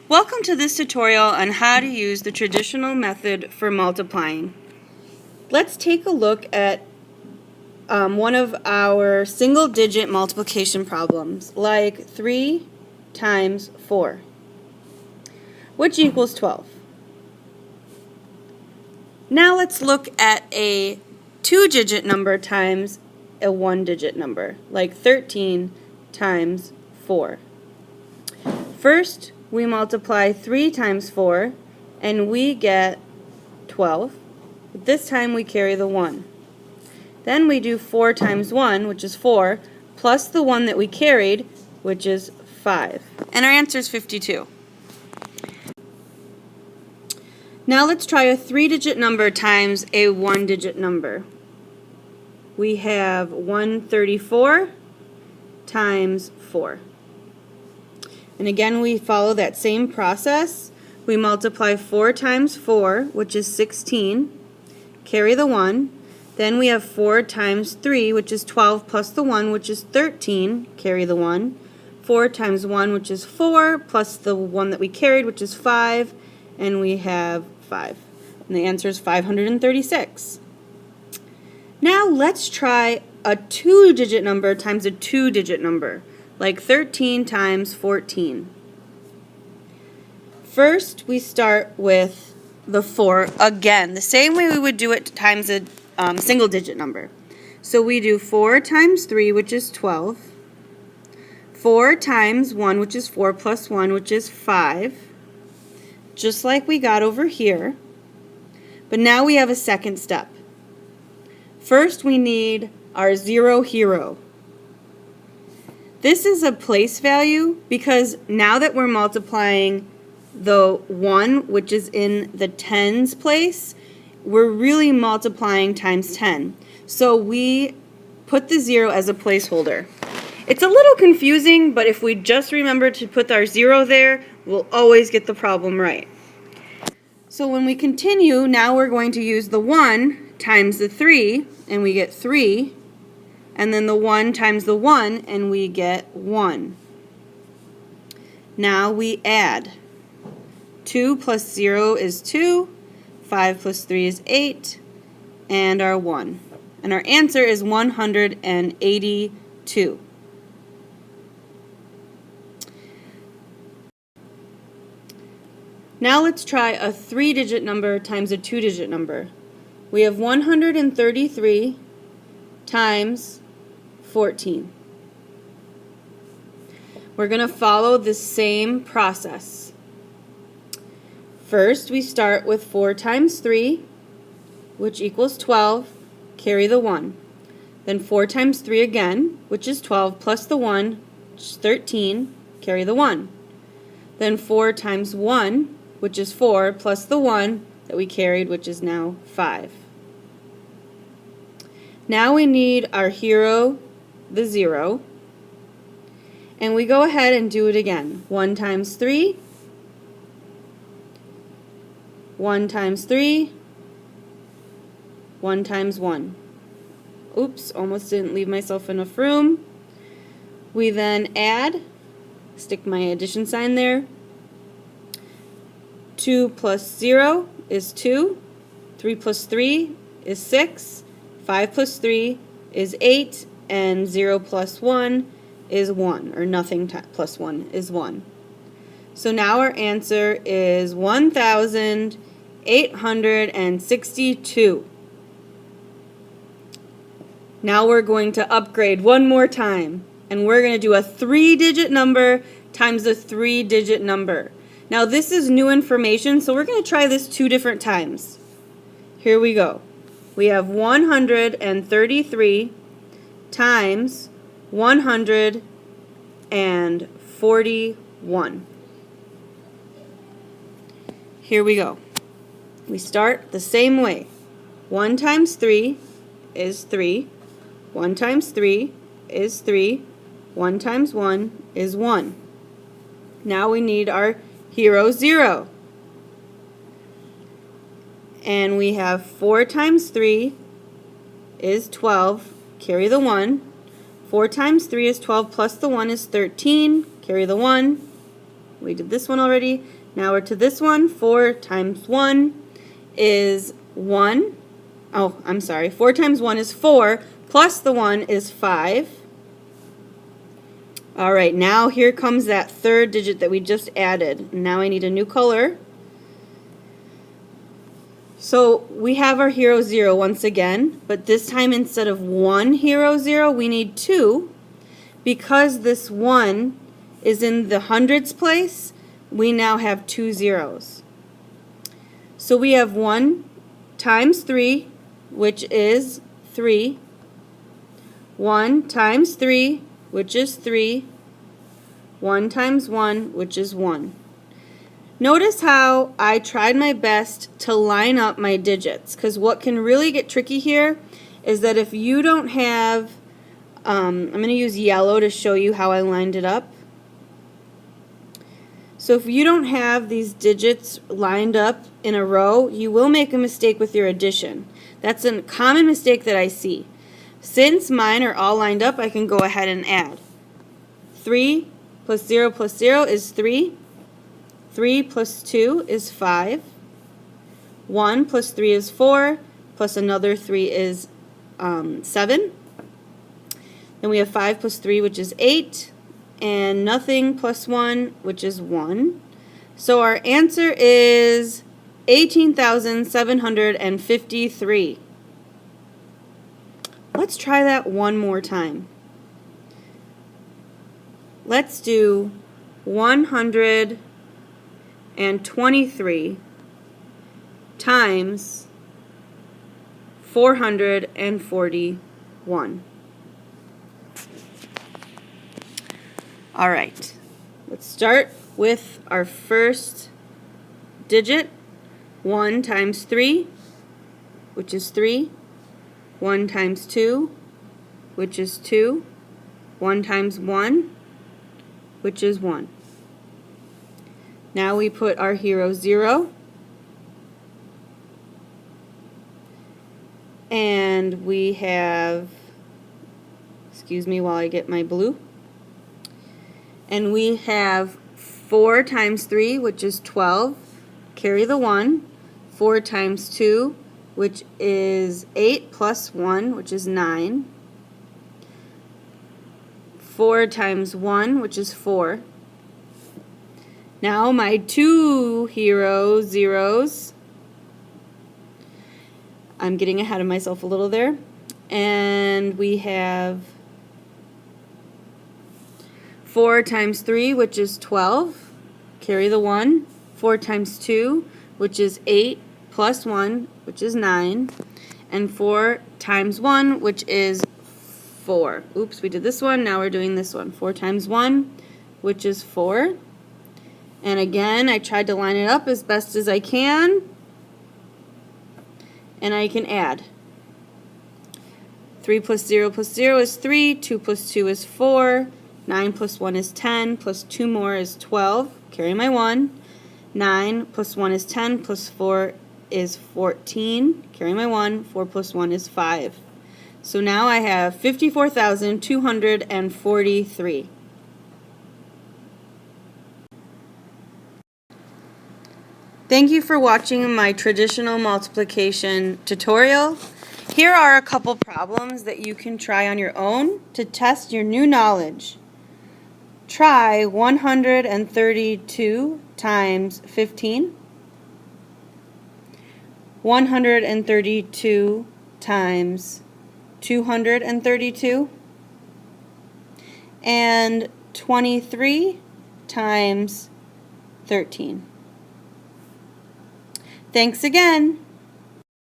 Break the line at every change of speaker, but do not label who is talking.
Welcome to this tutorial on how to use the traditional method for multiplying. Let's take a look at one of our single-digit multiplication problems, like 3 times 4, which equals 12. Now let's look at a two-digit number times a one-digit number, like 13 times 4. First, we multiply 3 times 4, and we get 12. But this time we carry the 1. Then we do 4 times 1, which is 4, plus the 1 that we carried, which is 5. And our answer is 52. Now let's try a three-digit number times a one-digit number. We have 134 times 4. And again, we follow that same process. We multiply 4 times 4, which is 16, carry the 1. Then we have 4 times 3, which is 12, plus the 1, which is 13, carry the 1. 4 times 1, which is 4, plus the 1 that we carried, which is 5, and we have 5. And the answer is 536. Now let's try a two-digit number times a two-digit number, like 13 times 14. First, we start with the 4 again, the same way we would do it times a single-digit number. So we do 4 times 3, which is 12. 4 times 1, which is 4, plus 1, which is 5. Just like we got over here. But now we have a second step. First, we need our zero hero. This is a place value because now that we're multiplying the 1, which is in the tens place, we're really multiplying times 10. So we put the 0 as a placeholder. It's a little confusing, but if we just remember to put our 0 there, we'll always get the problem right. So when we continue, now we're going to use the 1 times the 3, and we get 3. And then the 1 times the 1, and we get 1. Now we add. 2 plus 0 is 2, 5 plus 3 is 8, and our 1. And our answer is 182. Now let's try a three-digit number times a two-digit number. We have 133 times 14. We're going to follow the same process. First, we start with 4 times 3, which equals 12, carry the 1. Then 4 times 3 again, which is 12, plus the 1, which is 13, carry the 1. Then 4 times 1, which is 4, plus the 1 that we carried, which is now 5. Now we need our hero, the 0, and we go ahead and do it again. 1 times 3, 1 times 3, 1 times 1. Oops, almost didn't leave myself enough room. We then add, stick my addition sign there. 2 plus 0 is 2, 3 plus 3 is 6, 5 plus 3 is 8, and 0 plus 1 is 1, or nothing plus 1 is 1. So now our answer is 1,862. Now we're going to upgrade one more time, and we're going to do a three-digit number times a three-digit number. Now this is new information, so we're going to try this 2 different times. Here we go. We have 133 times 141. Here we go. We start the same way. 1 times 3 is 3. 1 times 3 is 3. 1 times 1 is 1. Now we need our hero 0. And we have 4 times 3 is 12, carry the 1. 4 times 3 is 12, plus the 1 is 13, carry the 1. We did this one already. Now we're to this one. 4 times 1 is 1. Oh, I'm sorry. 4 times 1 is 4, plus the 1 is 5. All right, now here comes that third digit that we just added. Now I need a new color. So we have our hero 0 once again, but this time instead of 1 hero 0, we need 2. Because this 1 is in the hundreds place, we now have 2 zeros. So we have 1 times 3, which is 3. 1 times 3, which is 3. 1 times 1, which is 1. Notice how I tried my best to line up my digits, because what can really get tricky here is that if you don't have, I'm going to use yellow to show you how I lined it up. So if you don't have these digits lined up in a row, you will make a mistake with your addition. That's a common mistake that I see. Since mine are all lined up, I can go ahead and add. 3 plus 0 is 3. 3 plus 2 is 5. 1 plus 3 is 4, plus another 3 is 7. Then we have 5 plus 3, which is 8, and nothing plus 1, which is 1. So our answer is 18,753. Let's try that one more time. Let's do 123 times 441. All right, let's start with our first digit. 1 times 3, which is 3. 1 times 2, which is 2. 1 times 1, which is 1. Now we put our hero 0. And we have, excuse me while I get my blue. And we have 4 times 3, which is 12. Carry the 1. 4 times 2, which is 8, plus 1, which is 9. 4 times 1, which is 4. Now my two hero zeros. I'm getting ahead of myself a little there. And we have 4 times 3, which is 12. Carry the 1. 4 times 2, which is 8, plus 1, which is 9. And 4 times 1, which is 4. Oops, we did this one. Now we're doing this one. 4 times 1, which is 4. And again, I tried to line it up as best as I can. And I can add. 3 plus 0 is 3. 2 plus 2 is 4. 9 plus 1 is 10. Plus 2 more is 12. Carry my 1. 9 plus 1 is 10. Plus 4 is 14. Carry my 1. 4 plus 1 is 5. So now I have 54,243. Thank you for watching my traditional multiplication tutorial. Here are a couple problems that you can try on your own to test your new knowledge. Try 132 times 15. 132 times 232. And 23 times 13. Thanks again.